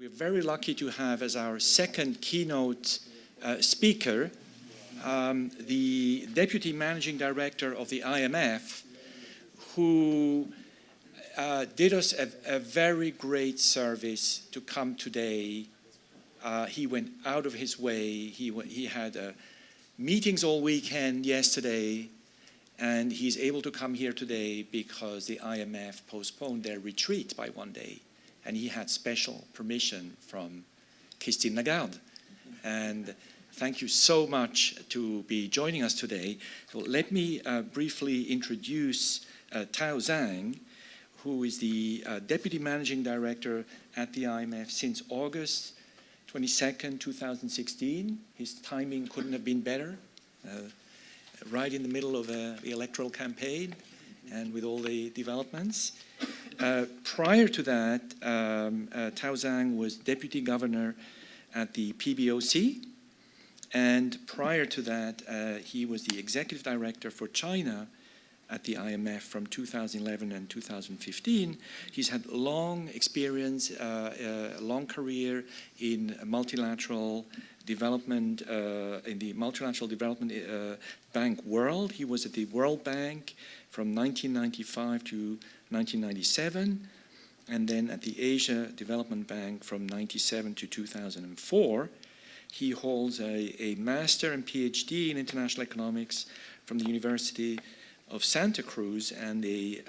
We're very lucky to have as our second keynote speaker the Deputy Managing Director of the IMF, who did us a very great service to come today. He went out of his way. He had meetings all weekend yesterday, and he's able to come here today because the IMF postponed their retreat by one day, and he had special permission from Christine Lagarde. And thank you so much to be joining us today. So let me briefly introduce Tao Zhang, who is the Deputy Managing Director at the IMF since August 22nd, 2016. His timing couldn't have been better. Right in the middle of the electoral campaign and with all the developments. Prior to that, Tao Zhang was Deputy Governor at the PBOC, and prior to that, he was the Executive Director for China at the IMF from 2011 and 2015. He's had long experience, a long career in multilateral development, in the multilateral development bank world. He was at the World Bank from 1995 to 1997, and then at the Asia Development Bank from 1997 to 2004. He holds a master and PhD in international economics from the University of Santa Cruz and a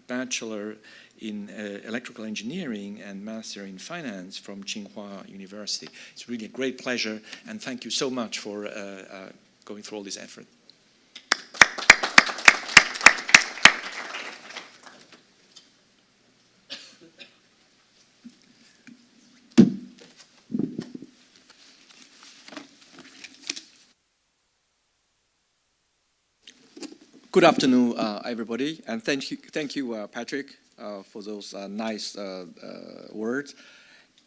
bachelor in electrical engineering and master in finance from Tsinghua University. It's really a great pleasure, and thank you so much for going through all this effort. Good afternoon, everybody, and thank you, Patrick, for those nice words.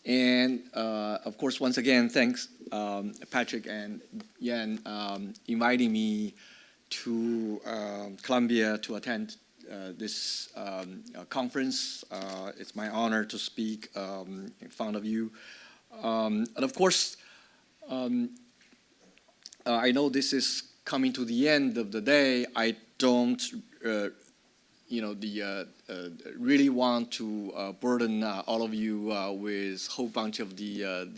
And of course, once again, thanks, Patrick and Yan, inviting me to Columbia to attend this conference. It's my honor to speak in front of you. And of course, I know this is coming to the end of the day. I don't, really want to burden all of you with a whole bunch of the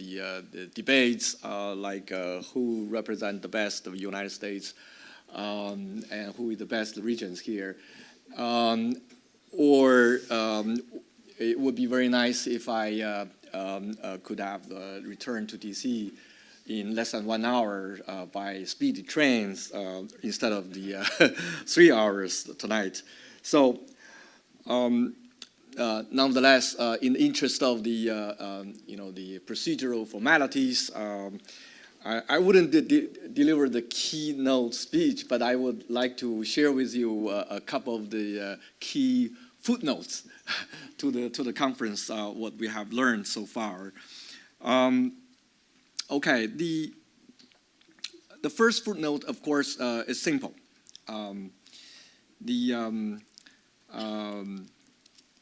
debates, like who represent the best of the United States and who is the best regions here. It would be very nice if I could have returned to DC in less than 1 hour by speedy trains instead of the 3 hours tonight. So, nonetheless, in the interest of the the procedural formalities, I wouldn't deliver the keynote speech, but I would like to share with you a couple of the key footnotes to the conference, what we have learned so far. Okay, the first footnote, of course, is simple.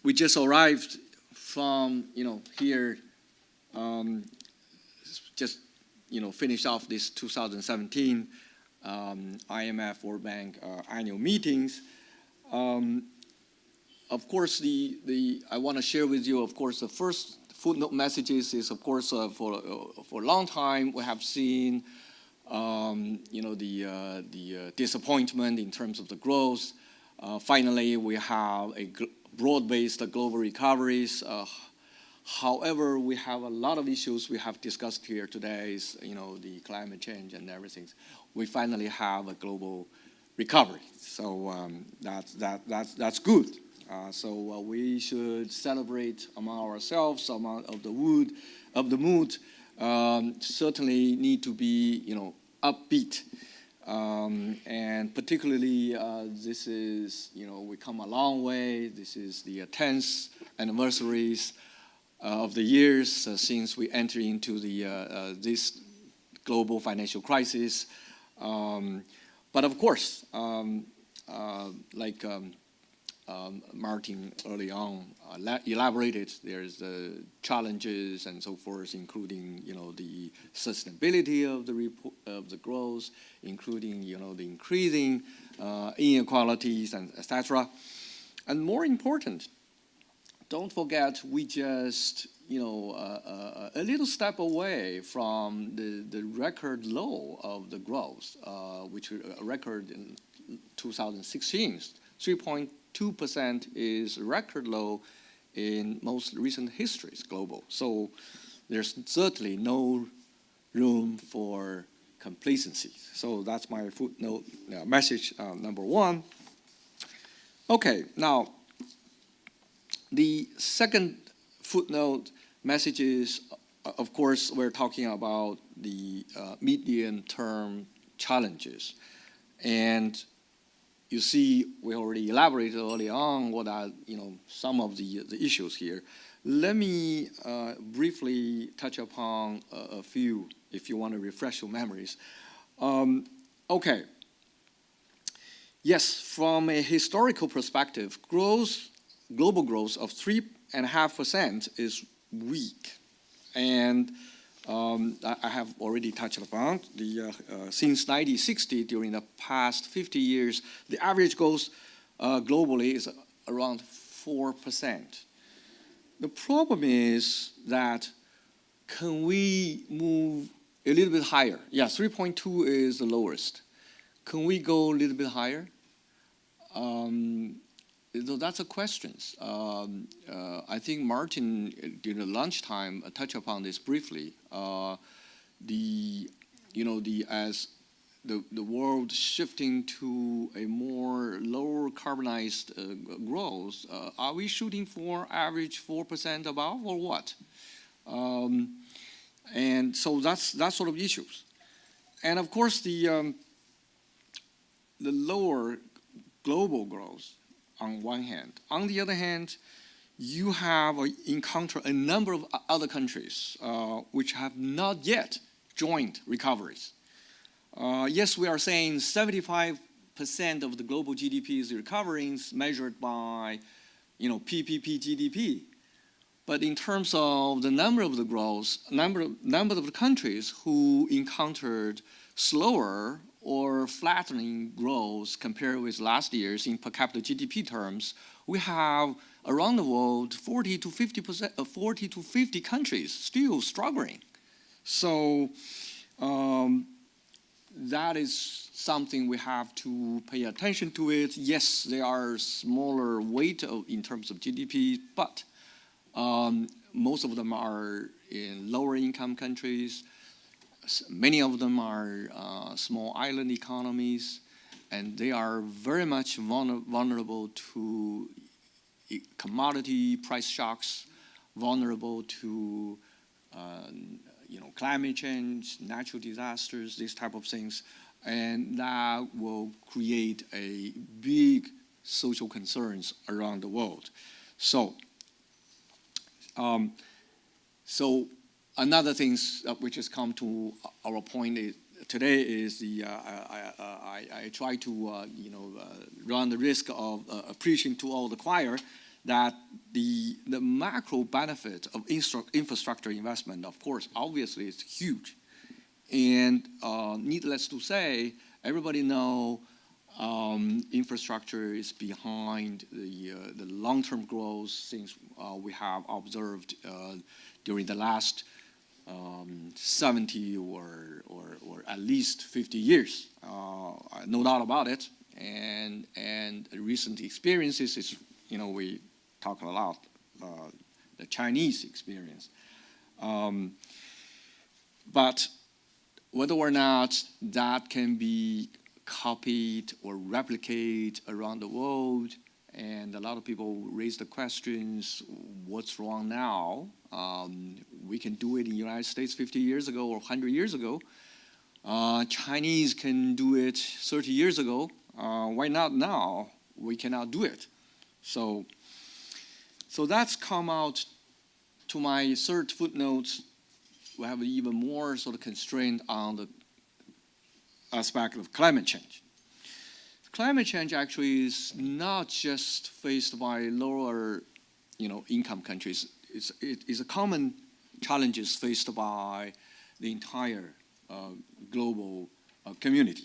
We just arrived from here, just finished off this 2017 IMF World Bank annual meetings. Of course, I want to share with you, of course, the first footnote messages is, of course, for a long time we have seen, the disappointment in terms of the growth. Finally, we have a broad-based global recoveries. However, we have a lot of issues we have discussed here today. Is the climate change and everything. We finally have a global recovery, so that's good. So we should celebrate among ourselves, among of the mood. Certainly need to be upbeat, and particularly this is we come a long way. This is the 10th anniversaries of the years since we entered into the this global financial crisis. But of course, Martin early on elaborated. There's the challenges and so forth, including the sustainability of the growth, including the increasing inequalities and etc. And more important, don't forget we just a little step away from the record low of the growth, which a record in 2016, 3.2% is record low in most recent histories global. So there's certainly no room for complacency. So that's my footnote message number one. Okay, now the second footnote message is, of course, we're talking about the medium-term challenges. And you see, we already elaborated early on what are some of the issues here. Let me briefly touch upon a few, if you want to refresh your memories. Okay. Yes, from a historical perspective, global growth of 3.5% is weak, and I have already touched upon since 1960, during the past 50 years, the average growth globally is around 4%. The problem is that can we move a little bit higher? Yeah, 3.2 is the lowest. Can we go a little bit higher? That's a question. I think Martin, during the lunchtime, touched upon this briefly. As the world shifting to a more lower carbonized growth, are we shooting for average 4% above or what? And so that's that sort of issues. And of course, the lower global growth on one hand. On the other hand, you have encountered a number of other countries which have not yet joined recoveries. Yes, we are saying 75% of the global GDP is recovering, measured by, PPP GDP. But in terms of the number of the growth, number of the countries who encountered slower or flattening growth compared with last year's in per capita GDP terms, we have around the world 40 to 50 countries still struggling. So that is something we have to pay attention to it. Yes, there are smaller weight in terms of GDP, but most of them are in lower income countries. Many of them are small island economies, and they are very much vulnerable to commodity price shocks, vulnerable to climate change, natural disasters, these type of things, and that will create a big social concerns around the world. So, another thing which has come to our point today is I try to run the risk of preaching to all the choir that the macro benefit of infrastructure investment, of course, obviously is huge, and needless to say, everybody know infrastructure is behind the long-term growth things we have observed during the last 70 or at least 50 years, no doubt about it. And recent experiences is, we talk a lot the Chinese experience. But whether or not that can be copied or replicated around the world, and a lot of people raise the questions, what's wrong now? We can do it in the United States 50 years ago or 100 years ago. Chinese can do it 30 years ago. Why not now? We cannot do it. So that's come out to my third footnote. We have even more sort of constraint on the aspect of climate change. climate change actually is not just faced by lower, income countries. It is a common challenges faced by the entire global community.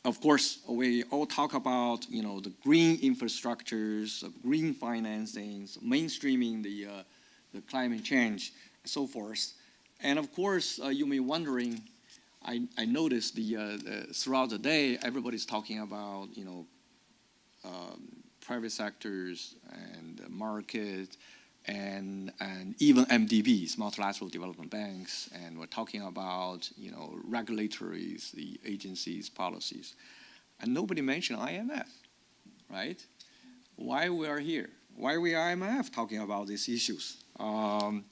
Of course, we all talk about the green infrastructures, green financings, mainstreaming the climate change, and so forth. And of course, you may be wondering. I noticed throughout the day, everybody's talking about private sectors and the market and even MDBs, multilateral development banks, and we're talking about regulatories, the agencies, policies, and nobody mentioned IMF, right? Why we are here? Why we IMF talking about these issues?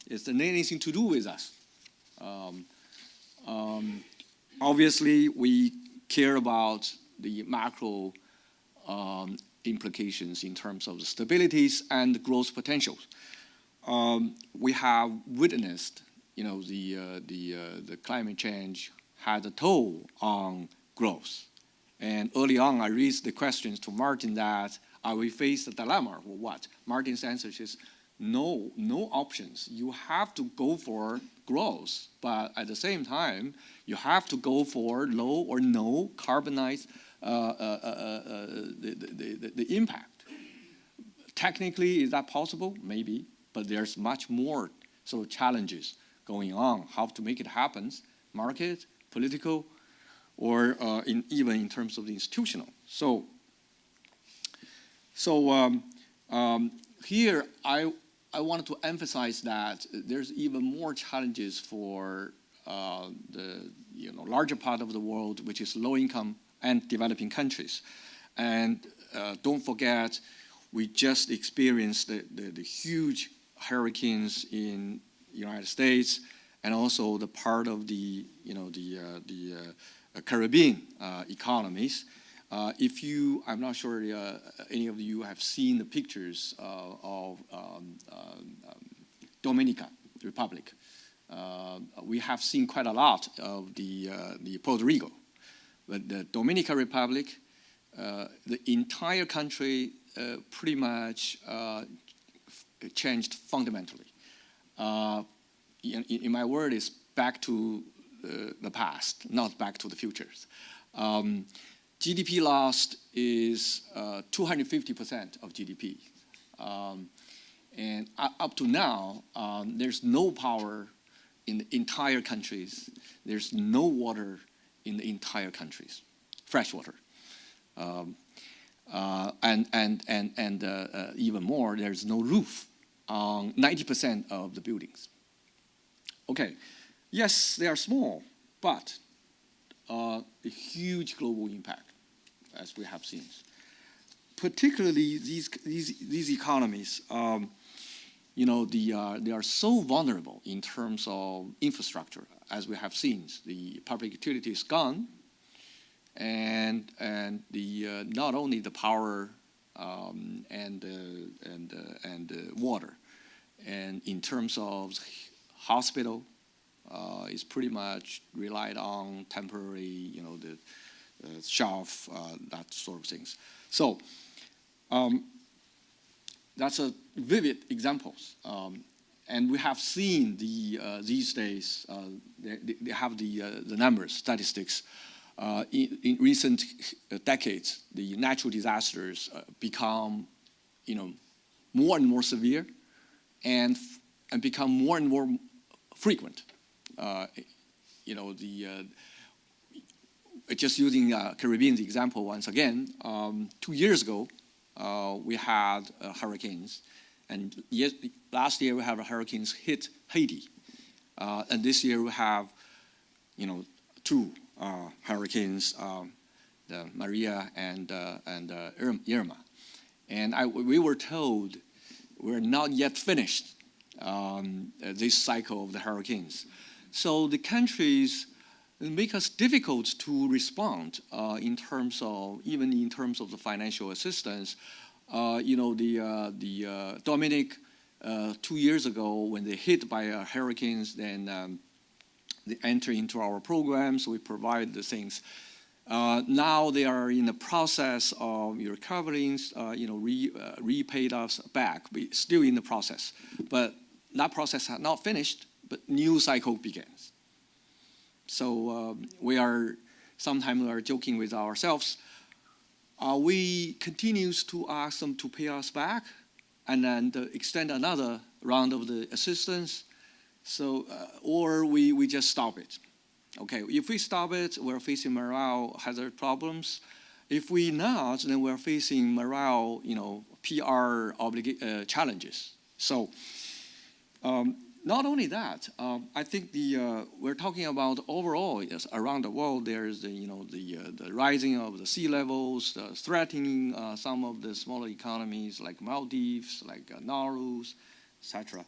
Is there anything to do with us? Obviously, we care about the macro implications in terms of the stabilities and the growth potentials. We have witnessed, the climate change had a toll on growth. And early on, I raised the questions to Martin that, are we faced a dilemma or what? Martin's answer is, no options. You have to go for growth, but at the same time, you have to go for low or no carbonized the impact. Technically, is that possible? Maybe, but there's much more sort of challenges going on. How to make it happen? Market, political, or even in terms of the institutional. So here I wanted to emphasize that there's even more challenges for the larger part of the world, which is low income and developing countries. And don't forget, we just experienced the huge hurricanes in the United States, and also the part of the Caribbean economies. I'm not sure any of you have seen the pictures of Dominican Republic. We have seen quite a lot of the Puerto Rico, but the Dominican Republic, the entire country pretty much changed fundamentally. In my word, is back to the past, not back to the futures. GDP loss is 250% of GDP. And up to now, there's no power in the entire countries. There's no water in the entire countries, fresh water. And even more, there's no roof on 90% of the buildings. Okay, yes, they are small, but a huge global impact, as we have seen. Particularly these economies, they are so vulnerable in terms of infrastructure, as we have seen. The public utility is gone, and not only the power and water, and in terms of hospital, is pretty much relied on temporary, the shelf, that sort of things. So that's a vivid examples. And we have seen these days, they have the numbers, statistics. In recent decades, the natural disasters become, more and more severe, and become more and more frequent. Just using Caribbean example once again, 2 years ago, we had hurricanes, and last year we have hurricanes hit Haiti, and this year we have, 2 hurricanes, the Maria and Irma, and we were told we're not yet finished this cycle of the hurricanes. So the countries make us difficult to respond in terms of the financial assistance. The Dominic 2 years ago, when they hit by hurricanes, then they enter into our programs. We provide the things. Now they are in the process of recovering, repaid us back. We still in the process, but that process has not finished. But new cycle begins. So sometimes we are joking with ourselves. We continues to ask them to pay us back, and then to extend another round of the assistance. So, or we just stop it. Okay, if we stop it, we're facing morale hazard problems. If we not, then we're facing morale, PR challenges. So, not only that, I think we're talking about overall around the world. There's the rising of the sea levels, threatening some of the smaller economies like Maldives, like Nauru, etc.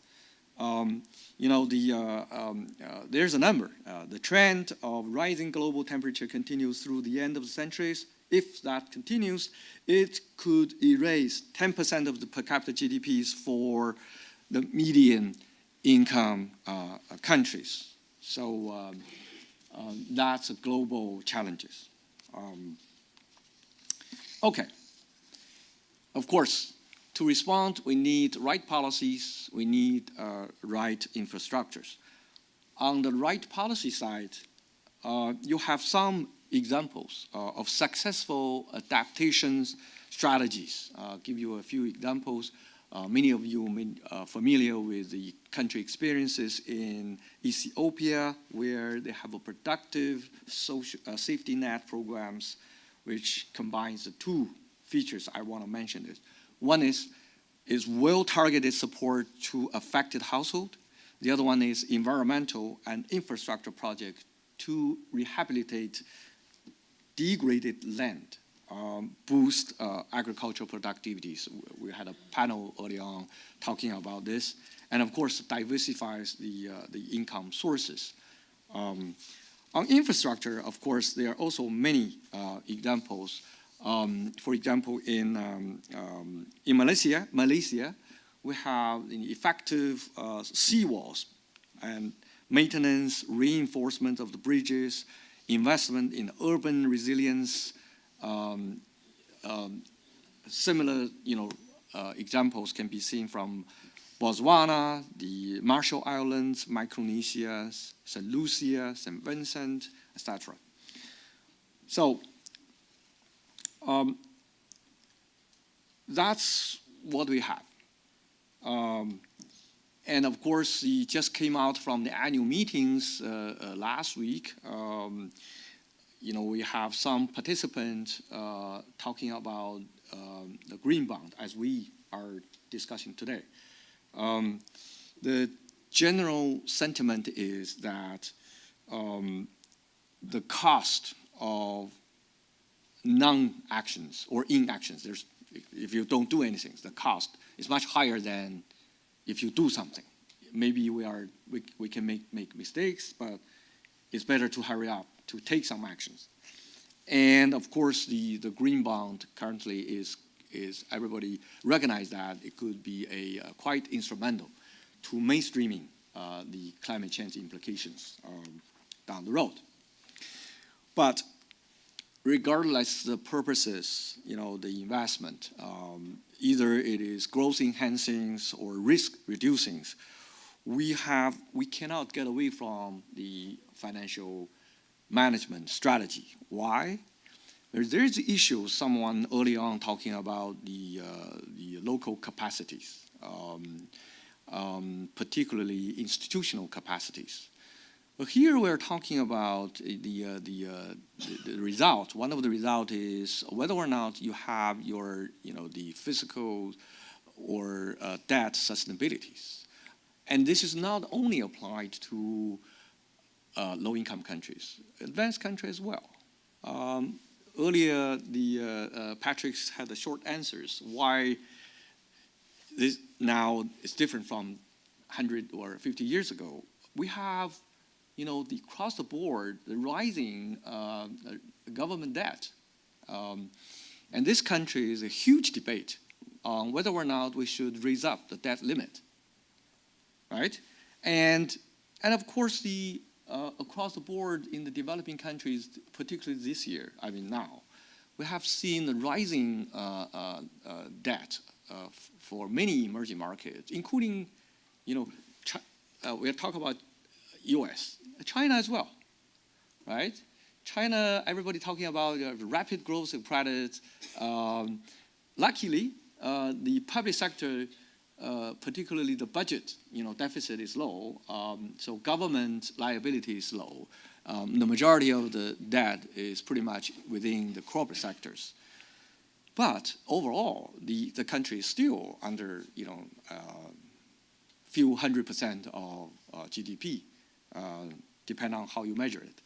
There's a number. The trend of rising global temperature continues through the end of the centuries. If that continues, it could erase 10% of the per capita GDPs for the median income countries. So that's a global challenges. Okay. Of course, to respond, we need right policies, we need right infrastructures. On the right policy side, you have some examples of successful adaptations strategies. I'll give you a few examples. Many of you are familiar with the country experiences in Ethiopia, where they have a productive social safety net programs, which combines the two features I want to mention. One is well-targeted support to affected household. The other one is environmental and infrastructure project to rehabilitate degraded land. Boost agricultural productivities. We had a panel early on talking about this, and of course diversifies the income sources. On infrastructure, of course, there are also many examples. For example, in Malaysia, we have effective seawalls and maintenance, reinforcement of the bridges, investment in urban resilience. Similar, examples can be seen from Botswana, the Marshall Islands, Micronesia, St. Lucia, St. Vincent, etc. So that's what we have. And of course, we just came out from the annual meetings last week. We have some participants talking about the green bond as we are discussing today. The general sentiment is that the cost of non-actions or inactions, if you don't do anything, the cost is much higher than if you do something. Maybe we can make mistakes, but it's better to hurry up to take some actions. And of course, the green bond currently is everybody recognize that it could be a quite instrumental to mainstreaming the climate change implications down the road. But regardless the purposes, the investment, either it is growth enhancing or risk reducing, we cannot get away from the financial management strategy. Why? There's the issue, someone early on talking about the local capacities, particularly institutional capacities. But here we're talking about the result. One of the results is whether or not you have your, the physical or debt sustainabilities. And this is not only applied to low-income countries, advanced countries as well. Earlier, Patrick had the short answers why this now is different from 100 or 50 years ago. We have, across the board, the rising government debt. And this country is a huge debate on whether or not we should raise up the debt limit, right? And of course, the across the board in the developing countries, particularly this year, I mean now, we have seen the rising debt for many emerging markets, including, we're talking about U.S., China as well, right? China, everybody talking about rapid growth of credit. Luckily, the public sector, particularly the budget, deficit is low, so government liability is low. The majority of the debt is pretty much within the corporate sectors. But overall, the country is still under, few 100% of GDP, depending on how you measure it.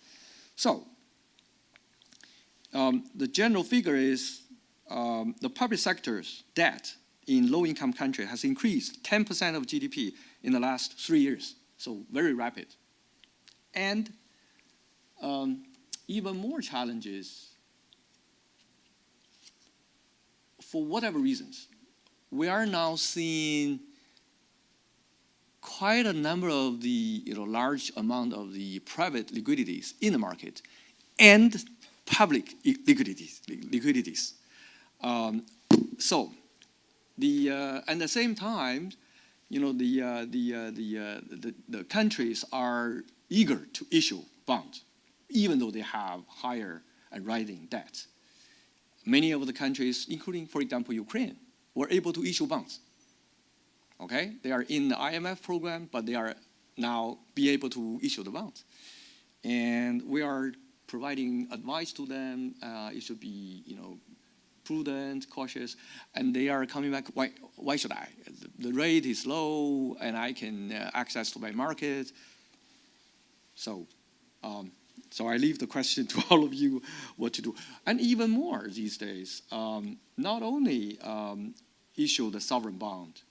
So the general figure is the public sector's debt in low-income country has increased 10% of GDP in the last 3 years, so very rapid. And even more challenges, for whatever reasons, we are now seeing quite a number of the large amount of the private liquidities in the market and public liquidities. So at the same time, the countries are eager to issue bonds, even though they have higher and rising debt. Many of the countries, including, for example, Ukraine, were able to issue bonds. Okay, they are in the IMF program, but they are now be able to issue the bonds. And we are providing advice to them. It should be, prudent, cautious, and they are coming back. Why should I? The rate is low, and I can access to my market. So I leave the question to all of you what to do. And even more these days, not only issue the sovereign bond,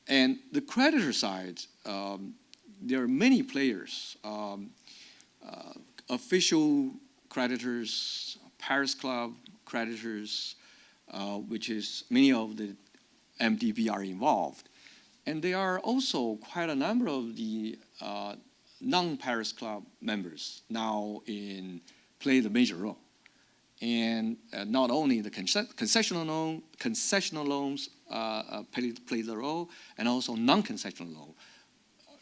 and the creditor side, there are many players, official creditors, Paris Club creditors, which is many of the MDB are involved. And there are also quite a number of the non-Paris Club members now play the major role. And not only the concessional loans play the role, and also non-concessional loan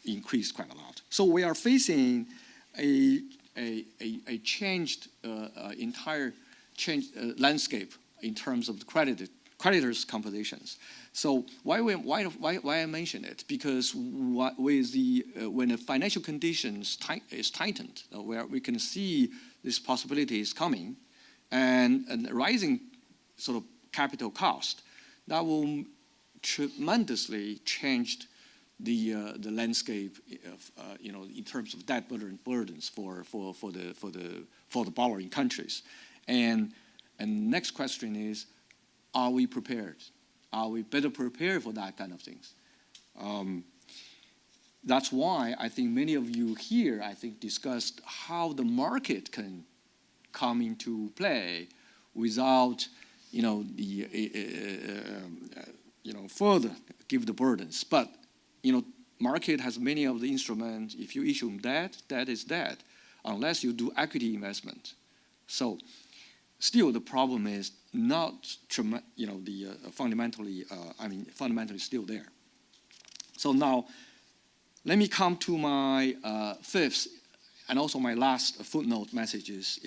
increased quite a lot. So we are facing a changed entire landscape in terms of the creditors' compositions. So why I mention it? Because when the financial conditions is tightened, where we can see this possibility is coming, and rising sort of capital cost, that will tremendously change the landscape of, in terms of debt burdens for the borrowing countries. And next question is, are we prepared? Are we better prepared for that kind of things? That's why I think many of you here, discussed how the market can come into play without, further give the burdens. But, market has many of the instruments. If you issue debt, that is debt, unless you do equity investment. So, still the problem is not, fundamentally still there. So now, let me come to my fifth and also my last footnote messages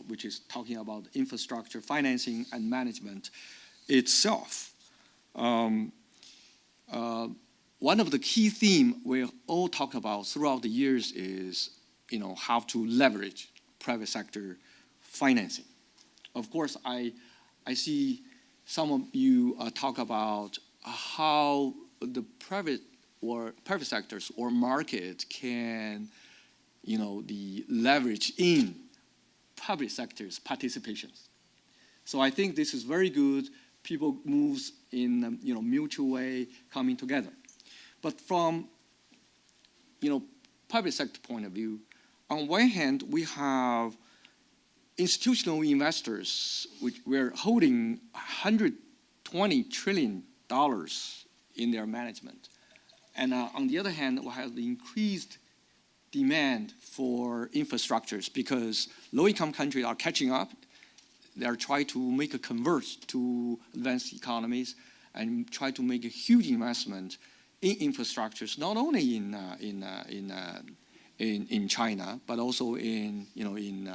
which is talking about infrastructure financing and management itself. One of the key themes we all talk about throughout the years is, how to leverage private sector financing. Of course, I see some of you talk about how the private sectors or market can, the leverage in public sector's participations. So I think this is very good. People move in, mutual way, coming together. But from, public sector point of view, on one hand, we have institutional investors, which we're holding $120 trillion in their management. And on the other hand, we have the increased demand for infrastructures because low-income countries are catching up. They are trying to make a convert to advanced economies and try to make a huge investment in infrastructures, not only in China, but also in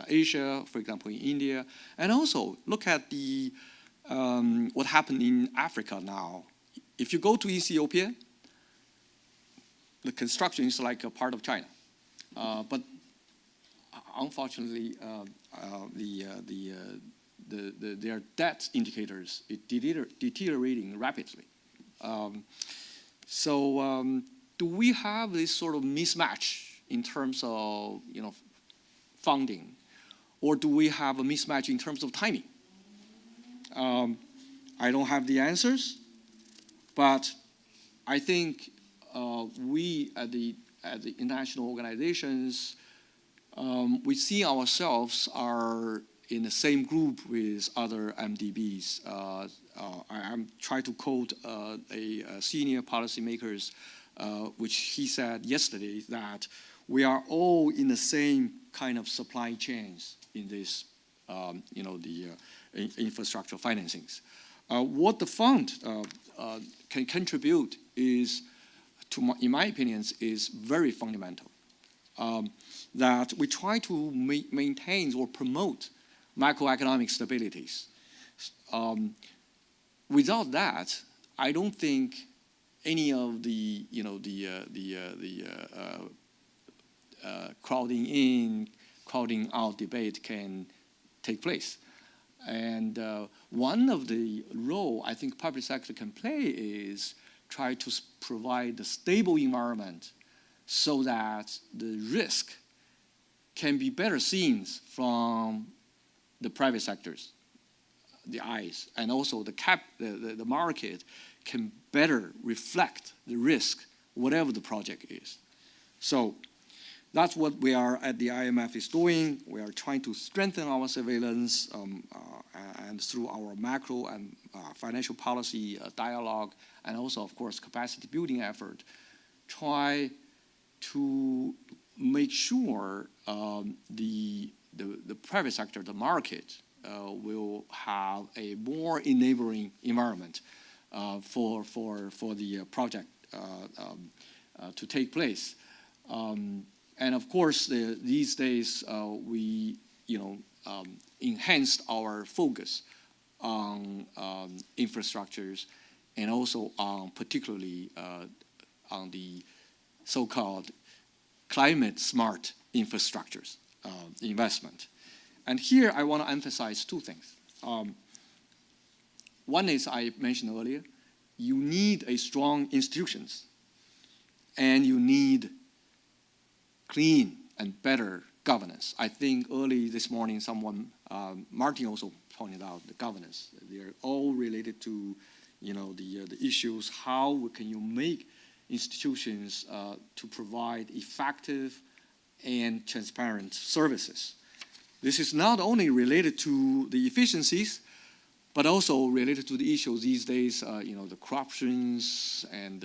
Asia, for example, in India, and also look at the what happened in Africa now. If you go to Ethiopia, the construction is like a part of China, but unfortunately, their debt indicators is deteriorating rapidly. Do we have this sort of mismatch in terms of funding, or do we have a mismatch in terms of timing? I don't have the answers, but I think we at the international organizations, we see ourselves are in the same group with other MDBs. I'm trying to quote a senior policymakers, which he said yesterday that we are all in the same kind of supply chains in this, infrastructure financings. What the fund can contribute is, in my opinion, is very fundamental. That we try to maintain or promote macroeconomic stabilities. Without that, I don't think any of the crowding in, crowding out debate can take place. And one of the role I think public sector can play is try to provide a stable environment so that the risk can be better seen from the private sectors, the eyes, and also the market can better reflect the risk, whatever the project is. So that's what we are at the IMF is doing. We are trying to strengthen our surveillance and through our macro and financial policy dialogue, and also, of course, capacity building effort, try to make sure the private sector, the market, will have a more enabling environment for the project to take place. And of course, these days we enhanced our focus on infrastructures and also on particularly on the so-called climate smart infrastructures investment. And here I want to emphasize two things. One is, I mentioned earlier, you need a strong institutions and you need clean and better governance. I think early this morning Martin also pointed out the governance. They're all related to the issues. How can you make institutions to provide effective and transparent services? This is not only related to the efficiencies, but also related to the issues these days, the corruptions and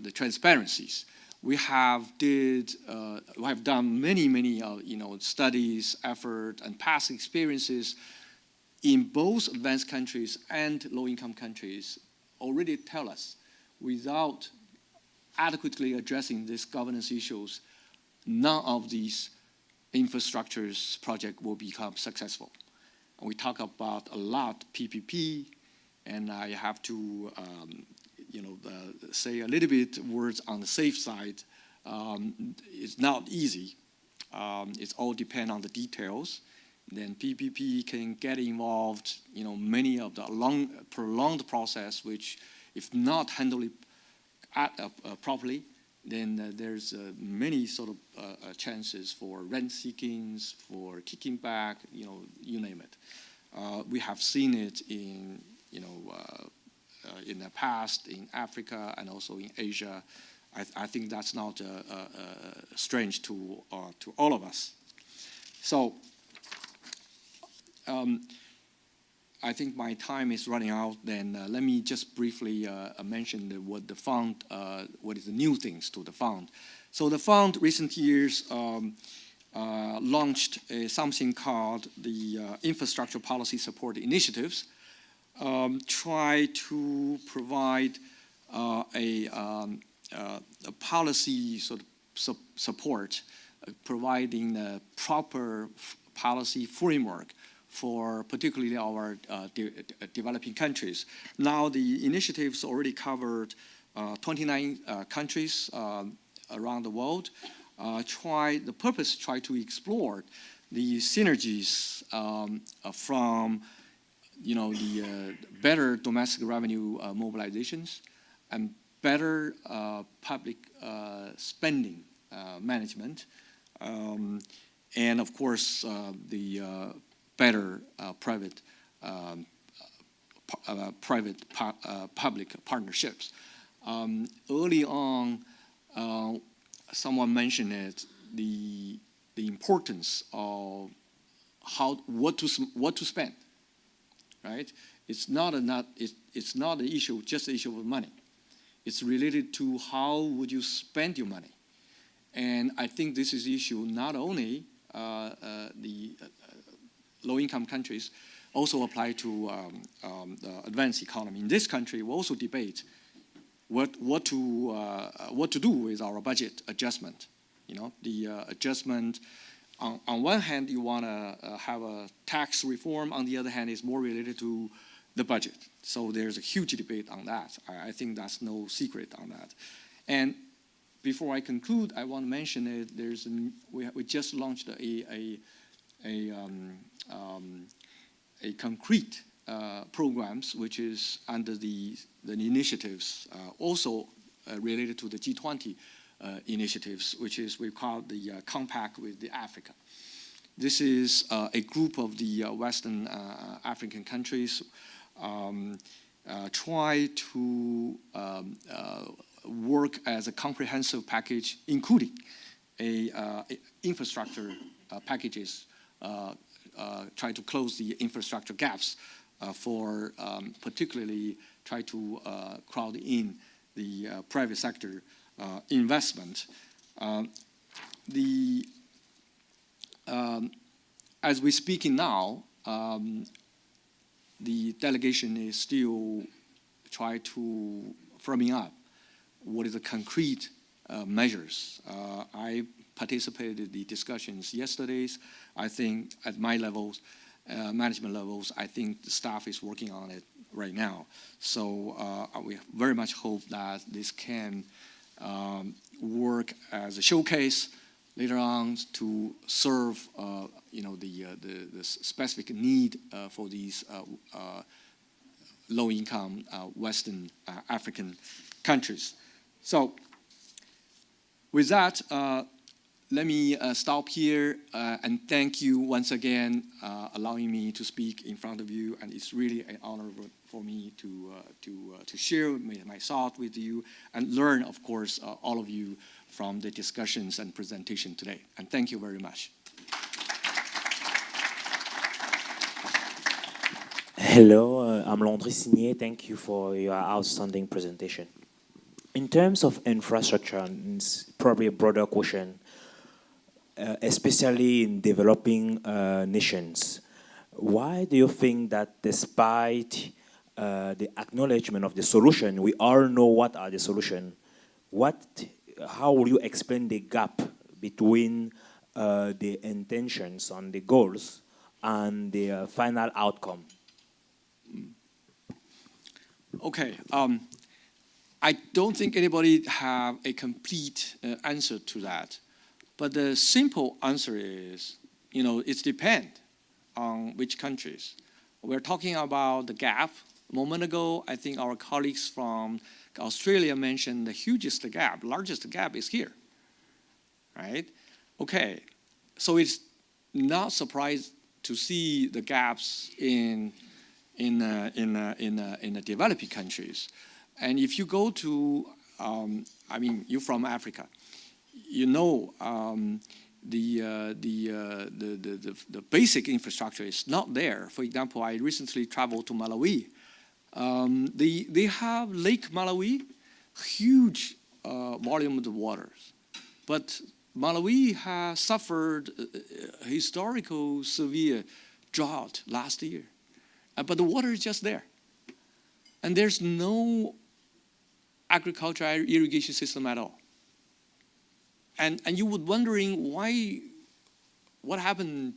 the transparencies. We have done many studies, effort, and past experiences in both advanced countries and low-income countries already tell us without adequately addressing these governance issues, none of these infrastructures project will become successful. And we talk about a lot PPP, and I have to say a little bit words on the safe side. It's not easy. It's all depend on the details. Then PPP can get involved, many of the prolonged process, which if not handled properly, then there's many sort of chances for rent seekings, for kicking back, you name it. We have seen it in the past in Africa and also in Asia. I think that's not strange to all of us. So I think my time is running out. Then let me just briefly mention what the fund, what is the new things to the fund. So the fund recent years launched something called the Infrastructure Policy Support Initiatives, try to provide a policy sort of support, providing a proper policy framework for particularly our developing countries. Now the initiatives already covered 29 countries around the world. The purpose try to explore the synergies from the better domestic revenue mobilizations and better public spending management, and of course the better public partnerships. Early on, someone mentioned it, the importance of what to spend. Right? It's not an issue, just an issue of money. It's related to how would you spend your money. And I think this is issue not only the low-income countries, also apply to the advanced economy. In this country, we also debate what to do with our budget adjustment. The adjustment. On one hand, you want to have a tax reform. On the other hand, it's more related to the budget. So there's a huge debate on that. I think that's no secret on that. And before I conclude, I want to mention that we just launched a concrete programs which is under the initiatives also related to the G20 initiatives, which is we call the Compact with the Africa. This is a group of the Western African countries try to work as a comprehensive package, including infrastructure packages, try to close the infrastructure gaps for particularly try to crowd in the private sector investment. As we're speaking now, the delegation is still trying to firming up what is the concrete measures. I participated in the discussions yesterday. I think at my levels, management levels, I think the staff is working on it right now. So we very much hope that this can work as a showcase later on to serve, the specific need for these low-income Western African countries. So, with that, let me stop here and thank you once again allowing me to speak in front of you, and it's really an honor for me to share my thought with you and learn, of course, all of you from the discussions and presentation today. And thank you very much. Hello, I'm Landry Signé. Thank you for your outstanding presentation. In terms of infrastructure, and it's probably a broader question, especially in developing nations, why do you think that despite the acknowledgement of the solution, we all know what are the solutions, how will you explain the gap between the intentions and the goals and the final outcome? Okay. I don't think anybody have a complete answer to that. But the simple answer is, it depends on which countries. We're talking about the gap. A moment ago, I think our colleagues from Australia mentioned the hugest gap, largest gap is here, right? Okay, so it's not surprising to see the gaps in the developing countries. And if you go to, you're from Africa, the basic infrastructure is not there. For example, I recently traveled to Malawi. They have Lake Malawi, huge volume of the waters, but Malawi has suffered historical severe drought last year, but the water is just there, and there's no agricultural irrigation system at all. And you would wondering why, what happened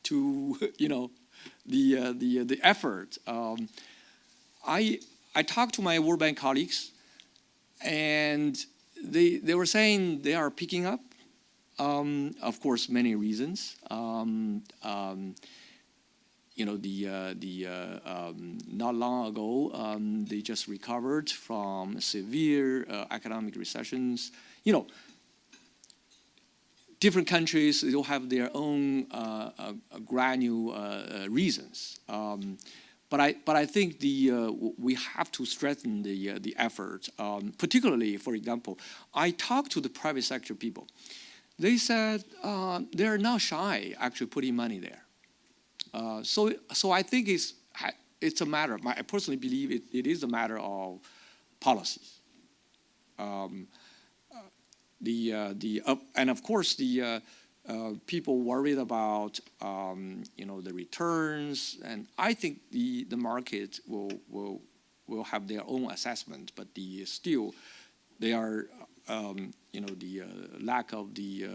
to the effort. I talked to my World Bank colleagues, and they were saying they are picking up. Of course, many reasons. Not long ago, they just recovered from severe economic recessions. Different countries, they'll have their own granular reasons. But I think we have to strengthen the effort. Particularly, for example, I talked to the private sector people. They said they're not shy actually putting money there. So I think it's a matter. I personally believe it is a matter of policies. And of course the people worried about the returns, and I think the market will have their own assessment, but still they are the lack of the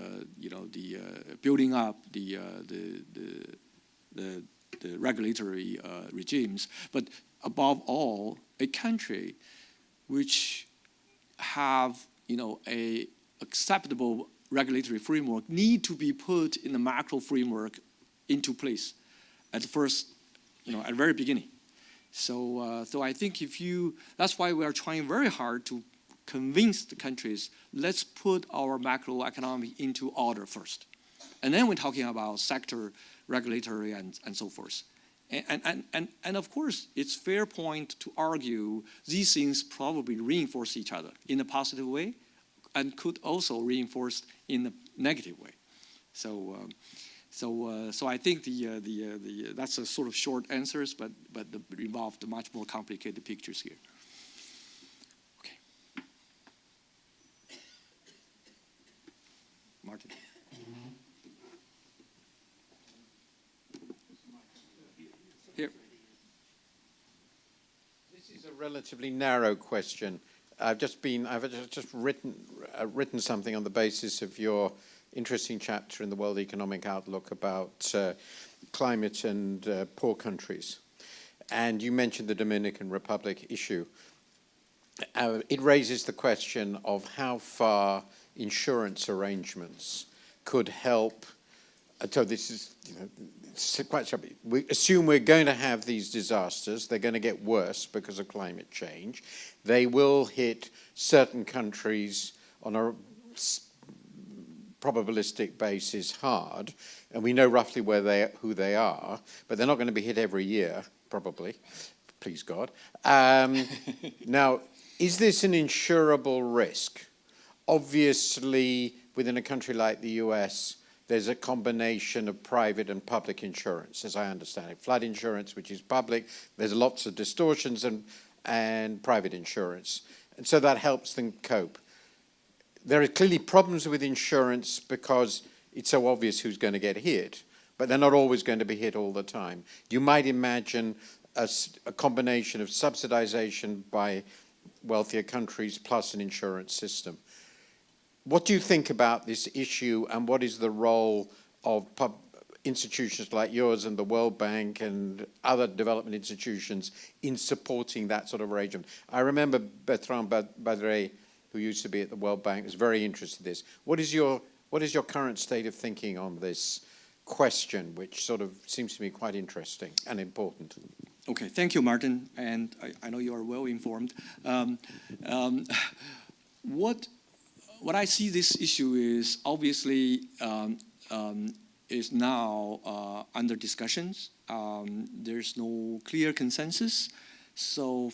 building up the regulatory regimes, but above all a country which have a acceptable regulatory framework need to be put in the macro framework into place at the first, at the very beginning. So I think that's why we are trying very hard to convince the countries, let's put our macroeconomic into order first. And then we're talking about sector, regulatory, and so forth. And of course, it's fair point to argue these things probably reinforce each other in a positive way, and could also reinforce in a negative way. So I think that's a sort of short answers, but involved much more complicated pictures here. Okay. Martin. Here. This is a relatively narrow question. I've just written something on the basis of your interesting chapter in the World Economic Outlook about climate and poor countries. And you mentioned the Dominican Republic issue. It raises the question of how far insurance arrangements could help. So this is, it's quite sharp. We assume we're going to have these disasters. They're going to get worse because of climate change. They will hit certain countries on a probabilistic basis hard, and we know roughly who they are, but they're not going to be hit every year, probably, please God. Now, is this an insurable risk? Obviously, within a country like the US, there's a combination of private and public insurance, as I understand it. Flood insurance, which is public, there's lots of distortions, and private insurance. And so that helps them cope. There are clearly problems with insurance because it's so obvious who's going to get hit, but they're not always going to be hit all the time. You might imagine a combination of subsidization by wealthier countries plus an insurance system. What do you think about this issue, and what is the role of institutions like yours and the World Bank and other development institutions in supporting that sort of arrangement? I remember Bertrand Badré, who used to be at the World Bank, was very interested in this. What is your current state of thinking on this question, which sort of seems to me quite interesting and important? Okay, thank you, Martin, and I know you are well informed. What I see this issue is obviously is now under discussions. There's no clear consensus. So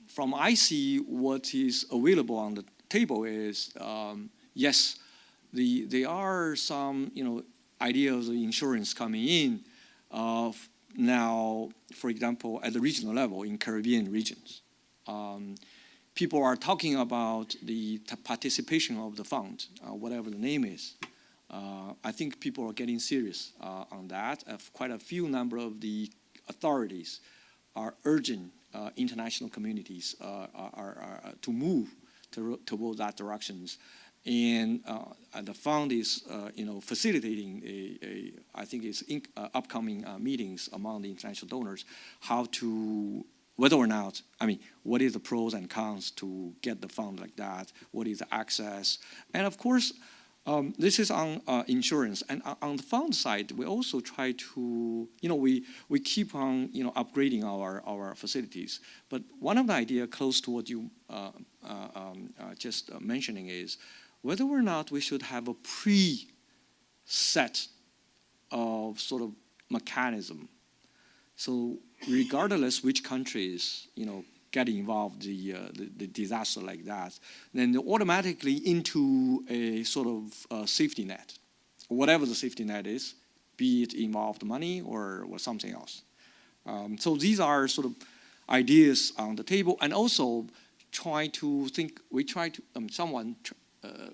from I see what is available on the table is, yes, there are some, ideas of insurance coming in now, for example, at the regional level in Caribbean regions. People are talking about the participation of the fund, whatever the name is. I think people are getting serious on that. Quite a few number of the authorities are urging international communities to move toward that directions. And the fund is, facilitating I think it's upcoming meetings among the international donors, whether or not, what is the pros and cons to get the fund like that? What is the access? And of course, this is on insurance. And on the fund side, we also try to, we keep on, upgrading our facilities. But one of the ideas close to what you just mentioning is whether or not we should have a pre-set of sort of mechanism. So regardless which countries, get involved the disaster like that, then they're automatically into a sort of safety net, whatever the safety net is, be it involved money or something else. So these are sort of ideas on the table, and also someone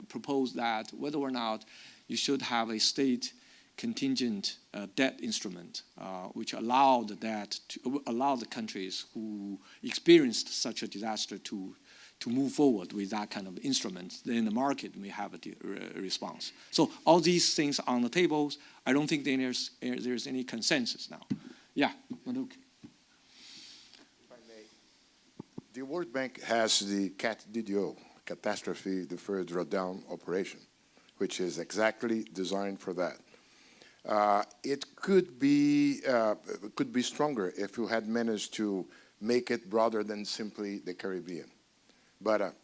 proposed that whether or not you should have a state contingent debt instrument, which allow the countries who experienced such a disaster to move forward with that kind of instrument. Then the market may have a response. So all these things are on the tables. I don't think there's any consensus now. Yeah, Manuk. If I may, the World Bank has the CAT-DDO, Catastrophe Deferred Drawdown Operation, which is exactly designed for that. It could be stronger if you had managed to make it broader than simply the Caribbean. But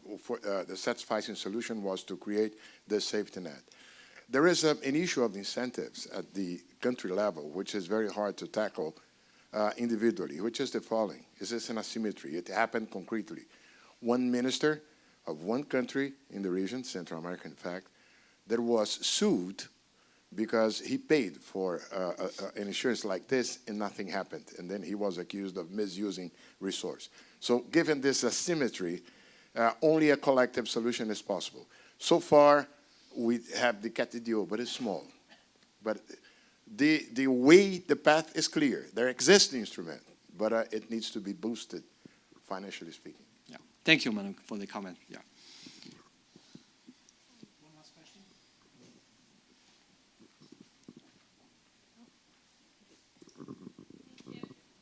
the satisfying solution was to create the safety net. There is an issue of incentives at the country level, which is very hard to tackle individually, which is the following. Is this an asymmetry? It happened concretely. One minister of one country in the region, Central America in fact, that was sued because he paid for an insurance like this and nothing happened. And then he was accused of misusing resource. So given this asymmetry, only a collective solution is possible. So far, we have the CAT-DDO, but it's small. But the way, the path is clear. There exists the instrument, but it needs to be boosted, financially speaking. Yeah. Thank you, Manu, for the comment. Yeah. One last question.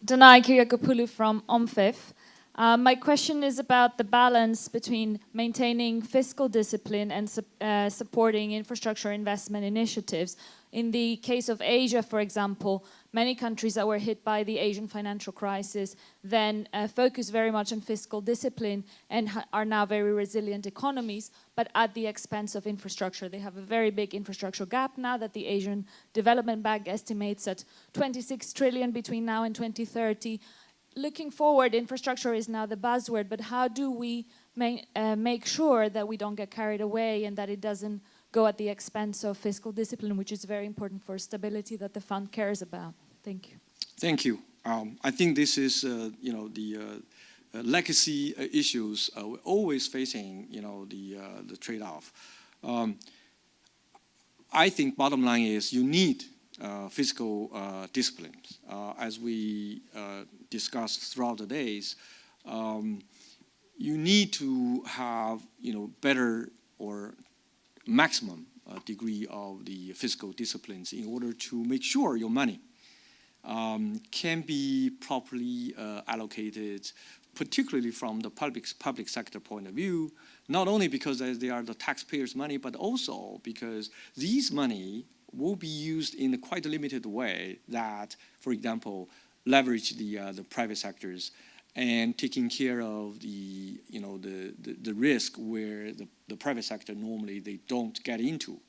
Danai Kyriakopoulou from OMFIF. My question is about the balance between maintaining fiscal discipline and supporting infrastructure investment initiatives. In the case of Asia, for example, many countries that were hit by the Asian financial crisis then focus very much on fiscal discipline and are now very resilient economies, but at the expense of infrastructure. They have a very big infrastructure gap now that the Asian Development Bank estimates at 26 trillion between now and 2030. Looking forward, infrastructure is now the buzzword, but how do we make sure that we don't get carried away and that it doesn't go at the expense of fiscal discipline, which is very important for stability that the fund cares about? Thank you. Thank you. I think this is, the legacy issues we're always facing, the trade-off. I think bottom line is you need fiscal disciplines. As we discussed throughout the days, you need to have, better or maximum degree of the fiscal disciplines in order to make sure your money can be properly allocated, particularly from the public sector point of view, not only because they are the taxpayers' money, but also because these money will be used in a quite limited way that, for example, leverage the private sectors and taking care of the risk where the private sector normally they don't get into.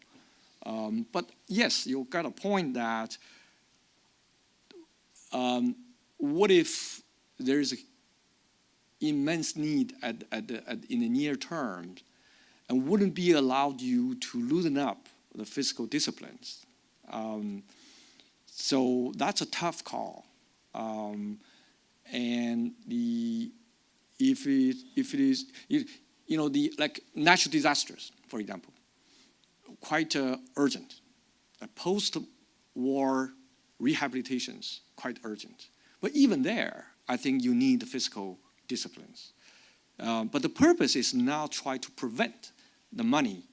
But yes, you've got a point that what if there is an immense need in the near term and wouldn't be allowed you to loosen up the fiscal disciplines. So that's a tough call. And if it is, like natural disasters, for example, quite urgent. Post-war rehabilitations, quite urgent. But even there, I think you need the fiscal disciplines. But the purpose is now try to prevent the money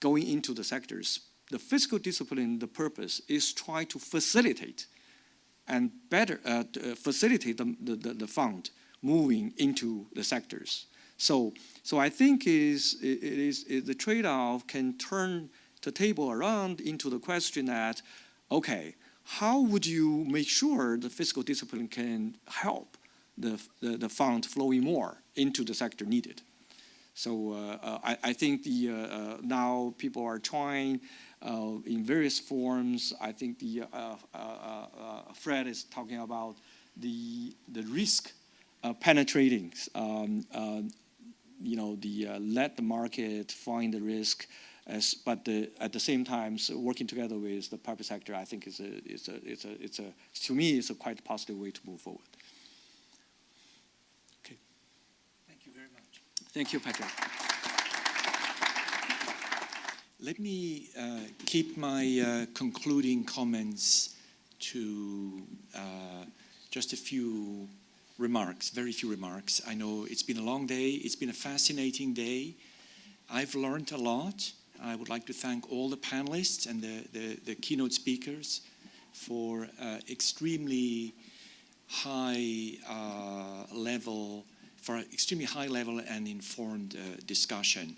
going into the sectors. The fiscal discipline, the purpose is try to facilitate and better facilitate the fund moving into the sectors. So I think the trade-off can turn the table around into the question that, okay, how would you make sure the fiscal discipline can help the fund flowing more into the sector needed? So I think now people are trying in various forms. I think Fred is talking about the risk penetrating. Let the market find the risk, but at the same time, so working together with the private sector, I think to me, it's a quite positive way to move forward. Okay. Thank you very much. Thank you, Patrick. Let me keep my concluding comments to just a few remarks, very few remarks. I know it's been a long day. It's been a fascinating day. I've learned a lot. I would like to thank all the panelists and the keynote speakers for extremely high level and informed discussion.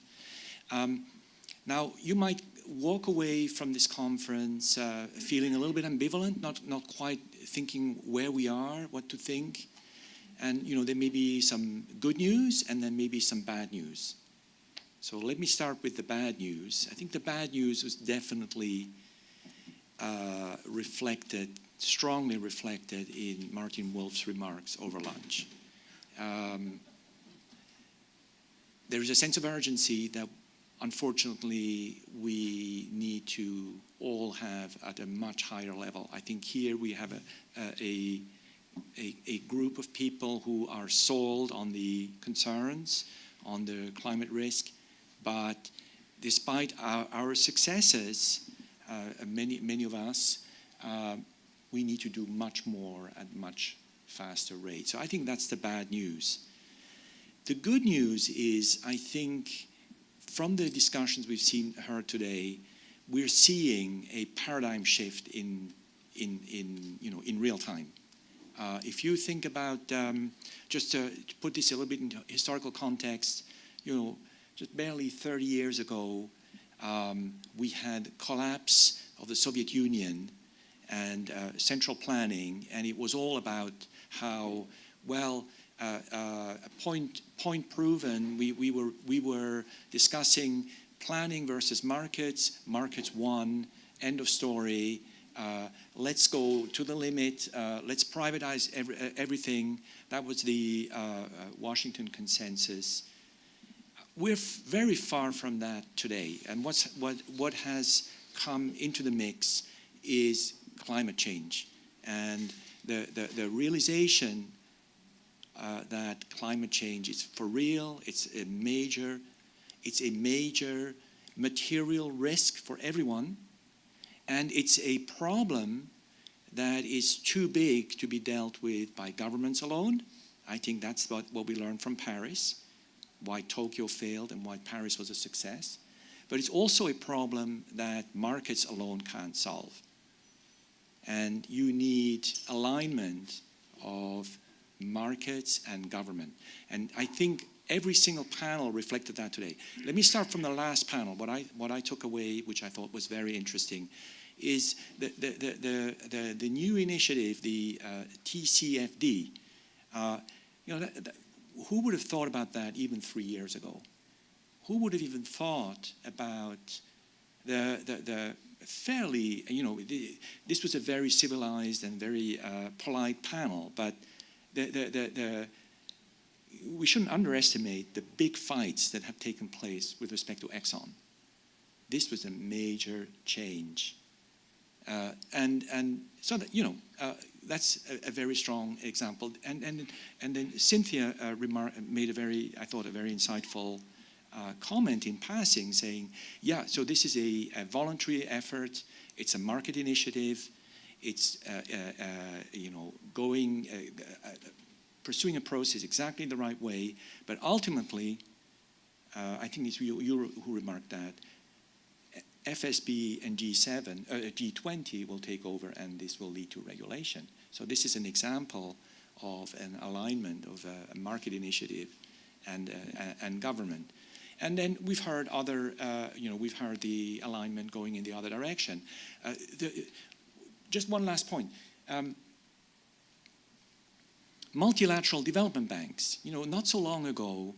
Now, you might walk away from this conference feeling a little bit ambivalent, not quite thinking where we are, what to think. And there may be some good news and then maybe some bad news. So let me start with the bad news. I think the bad news was definitely strongly reflected in Martin Wolf's remarks over lunch. There is a sense of urgency that unfortunately we need to all have at a much higher level. I think here we have a group of people who are sold on the concerns, on the climate risk, but despite our successes, many of us, we need to do much more at much faster rate. So I think that's the bad news. The good news is, I think, from the discussions we've heard today, we're seeing a paradigm shift in real time. If you think about, just to put this a little bit into historical context, just barely 30 years ago, we had collapse of the Soviet Union and central planning, and it was all about how, well, point proven, we were discussing planning versus markets won, end of story. Let's go to the limit. Let's privatize everything. That was the Washington consensus. We're very far from that today. And what has come into the mix is climate change and the realization that climate change is for real. It's a major material risk for everyone. And it's a problem that is too big to be dealt with by governments alone. I think that's what we learned from Paris, why Tokyo failed and why Paris was a success. But it's also a problem that markets alone can't solve. And you need alignment of markets and government. And I think every single panel reflected that today. Let me start from the last panel. What I took away, which I thought was very interesting, is the new initiative, the TCFD. Who would have thought about that even 3 years ago? Who would have even thought about the fairly, this was a very civilized and very polite panel, but we shouldn't underestimate the big fights that have taken place with respect to Exxon. This was a major change. And so that, you know, that's a very strong example. And then Cynthia made I thought, a very insightful comment in passing, saying, yeah, so this is a voluntary effort. It's a market initiative. It's, you know, pursuing a process exactly the right way. But ultimately, I think it's you who remarked that, FSB and G20 will take over, and this will lead to regulation. So this is an example of an alignment of a market initiative and government. And then we've heard other, you know, we've heard the alignment going in the other direction. Just one last point. Multilateral development banks. You know, not so long ago,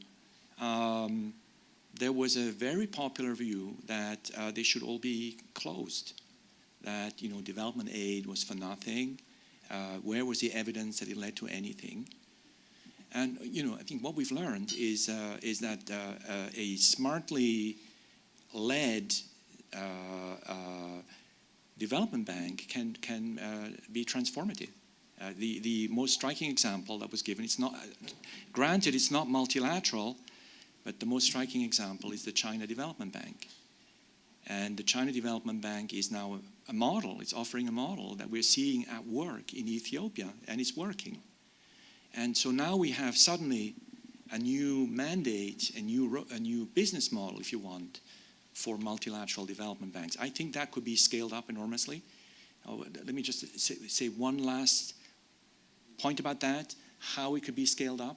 there was a very popular view that they should all be closed, that, you know, development aid was for nothing. Where was the evidence that it led to anything? And, you know, I think what we've learned is that a smartly led development bank can be transformative. The most striking example that was given, it's not, granted it's not multilateral, but the most striking example is the China Development Bank. And the China Development Bank is now a model. It's offering a model that we're seeing at work in Ethiopia, and it's working. And so now we have suddenly a new mandate, a new business model, if you want, for multilateral development banks. I think that could be scaled up enormously. Let me just say one last point about that, how it could be scaled up.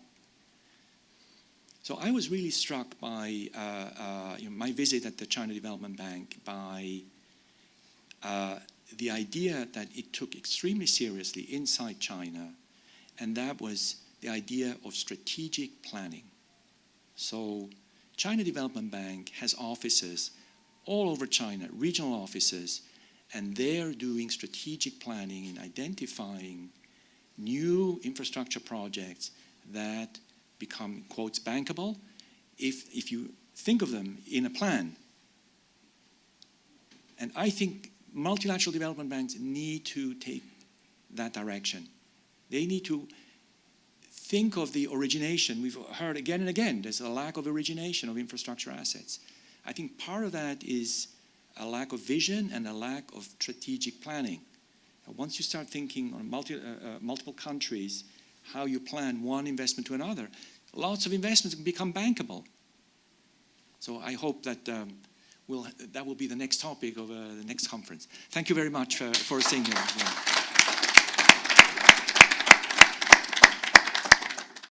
So I was really struck by you know, my visit at the China Development Bank by the idea that it took extremely seriously inside China, and that was the idea of strategic planning. So China Development Bank has offices all over China, regional offices, and they're doing strategic planning in identifying new infrastructure projects that become, quotes, bankable if you think of them in a plan. And I think multilateral development banks need to take that direction. They need to think of the origination. We've heard again and again, there's a lack of origination of infrastructure assets. I think part of that is a lack of vision and a lack of strategic planning. Once you start thinking on multiple countries, how you plan one investment to another, lots of investments become bankable. So I hope that that will be the next topic of the next conference. Thank you very much for staying here.